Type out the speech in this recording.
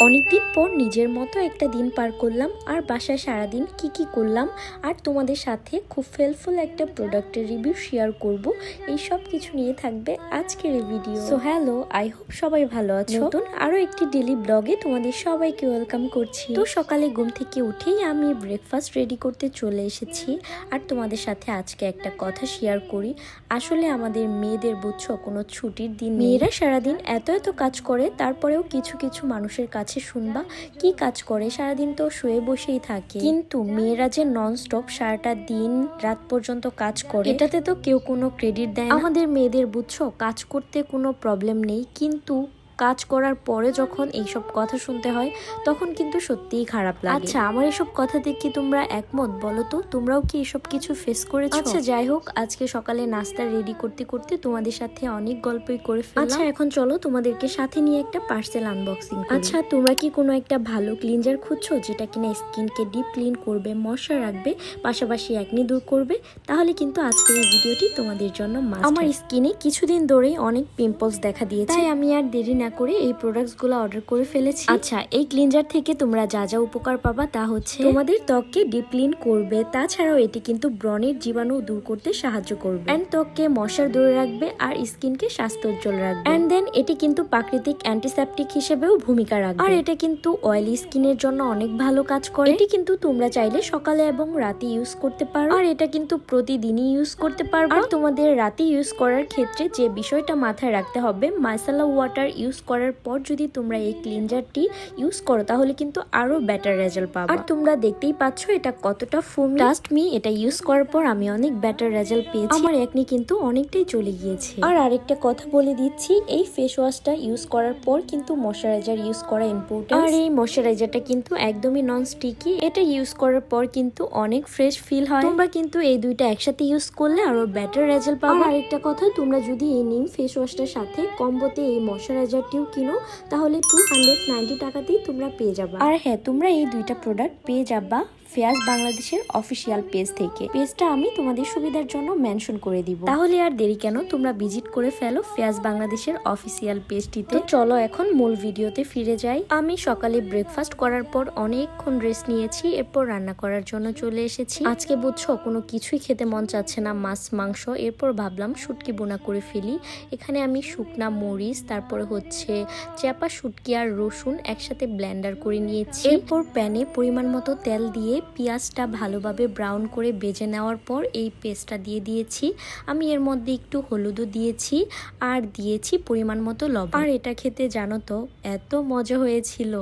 অনেকদিন পর নিজের মতো একটা দিন পার করলাম আর বাসায় সারাদিন কি করলাম আর তোমাদের সাথে খুব হেল্পফুল একটা প্রোডাক্টের রিভিউ শেয়ার করব। এই সব কিছু নিয়ে থাকবে আজকের এই video. So hello, I hope সবাই ভালো আছো। নতুন আরো একটি ডেইলি ব্লগে তোমাদের সবাইকে ওয়েলকাম করছি। তো সকালে ঘুম থেকে উঠেই আমি ব্রেকফাস্ট রেডি করতে চলে এসেছি আর তোমাদের সাথে আজকে একটা কথা শেয়ার করি। আসলে আমাদের মেয়েদের বুঝছো কোনো ছুটির দিন, মেয়েরা সারাদিন এত কাজ করে, তারপরেও কিছু কিছু মানুষের কাছে শুনবা কি কাজ করে, সারাদিন তো শুয়ে বসেই থাকে, কিন্তু মেয়েরা যে নন স্টপ সারাটা দিন রাত পর্যন্ত কাজ করে, এটাতে তো কেউ কোনো ক্রেডিট দেয় না। আমাদের মেয়েদের বুঝছো কাজ করতে কোনো প্রবলেম নেই, কিন্তু কাজ করার পরে যখন এইসব কথা শুনতে হয় তখন কিন্তু সত্যিই খারাপ লাগে। আচ্ছা, আমার এসব কথাতে কি তোমরা একমত বলো তো? তোমরাও কি এসব কিছু ফেস করেছো? আচ্ছা যাই হোক, আজকে সকালে নাস্তা রেডি করতে করতে তোমাদের সাথে অনেক গল্পই করে ফেললাম। আচ্ছা এখন চলো তোমাদেরকে সাথে নিয়ে একটা পার্সেল আনবক্সিং করি। আচ্ছা তোমরা কি কোনো একটা ভালো ক্লিনজার খুঁজছো যেটা কিনা স্কিনকে ডিপ ক্লিন করবে, ময়শ্চার রাখবে, পাশাপাশি একনি দূর করবে? তাহলে কিন্তু আজকের এই ভিডিওটি তোমাদের জন্য মাস্ট। আমার স্কিনে কিছুদিন ধরেই অনেক পিম্পলস দেখা দিয়েছে, তাই আমি আর দেরি না করে এই প্রোডাক্টসগুলো অর্ডার করে ফেলেছি। আচ্ছা, এই ক্লিনজার থেকে তোমরা যা যা উপকার পাবা তা হচ্ছে তোমাদের ত্বককে ডিপ ক্লিন করবে, তাছাড়াও এটি কিন্তু ব্রণের জীবাণু দূর করতে সাহায্য করবে, এন্ড ত্বককে মশার দূরে রাখবে আর স্কিনকে স্বাস্থ্য উজ্জ্বল রাখবে, এন্ড দেন এটি কিন্তু প্রাকৃতিক অ্যান্টিসেপটিক হিসেবেও ভূমিকা রাখবে। আর এটা কিন্তু অয়েলি স্কিনের জন্য অনেক ভালো কাজ করে। এটি কিন্তু তোমরা চাইলে সকালে এবং রাতে ইউজ করতে পারো, আর এটা কিন্তু প্রতিদিনই ইউজ করতে পারো। আর তোমাদের রাতে ইউজ করার ক্ষেত্রে যে বিষয়টা মাথায় রাখতে হবে, মাইসেলা ওয়াটার ইউজ করার পর যদি তোমরা এই ক্লিনজারটি ইউজ করো তাহলে কিন্তু আরো বেটার রেজাল্ট পাবে। আর তোমরা দেখতেই পাচ্ছ এটা কতটা ফোমি। ট্রাস্ট মি, এটা ইউজ করার পর আমি অনেক বেটার রেজাল্ট পেয়েছি, আমার একনি কিন্তু অনেকটাই চলে গিয়েছে। আর আরেকটা কথা বলে দিচ্ছি, এই ফেস ওয়াশটা ইউজ করার পর কিন্তু ময়শ্চারাইজার ইউজ করা ইম্পর্টেন্ট। আর এই ময়শ্চারাইজারটা কিন্তু একদমই নন স্টিকি, এটা ইউজ করার পর কিন্তু অনেক ফ্রেশ ফিল হয়। তোমরা কিন্তু এই দুইটা একসাথে ইউজ করলে আরো বেটার রেজাল্ট পাবে। আর আরেকটা কথা, তোমরা যদি এই নিম ফেস ওয়াশটার সাথে কম্বোতে এই ময়শ্চারাইজারটিও কিনো তাহলে 290 টাকাতেই তোমরা পেয়ে যাবা। আর হ্যাঁ, তোমরা এই দুইটা প্রোডাক্ট পেয়ে যাবা ফেয়াজ বাংলাদেশের অফিসিয়াল পেজ থেকে। পেজটা আমি তোমাদের সুবিধার জন্য মেনশন করে দিব। তাহলে আর দেরি কেন, তোমরা ভিজিট করে ফেলো ফেয়াজ বাংলাদেশের অফিসিয়াল পেজটিতে। তো চলো এখন মূল ভিডিওতে ফিরে যাই। আমি সকালে ব্রেকফাস্ট করার পর অনেকক্ষণ রেস্ট নিয়েছি, এরপর রান্না করার জন্য চলে এসেছি। আজকে বুঝছো কোনো কিছুই খেতে মন চাচ্ছে না, মাছ মাংস। এরপর ভাবলাম শুটকি বোনা করে ফেলি। এখানে আমি শুকনা মরিচ, তারপরে হচ্ছে চাপা শুটকি আর রসুন একসাথে ব্লেন্ডার করে নিয়েছি। এরপর প্যানে পরিমাণ মতো তেল দিয়ে পেঁয়াজটা ভালোভাবে ব্রাউন করে ভেজে নেওয়ার পর এই পেস্টটা দিয়ে দিয়েছি। আমি এর মধ্যে একটু হলুদও দিয়েছি আর দিয়েছি পরিমাণ মতো লবণ। আর এটা খেতে জানো তো এত মজা হয়েছিল।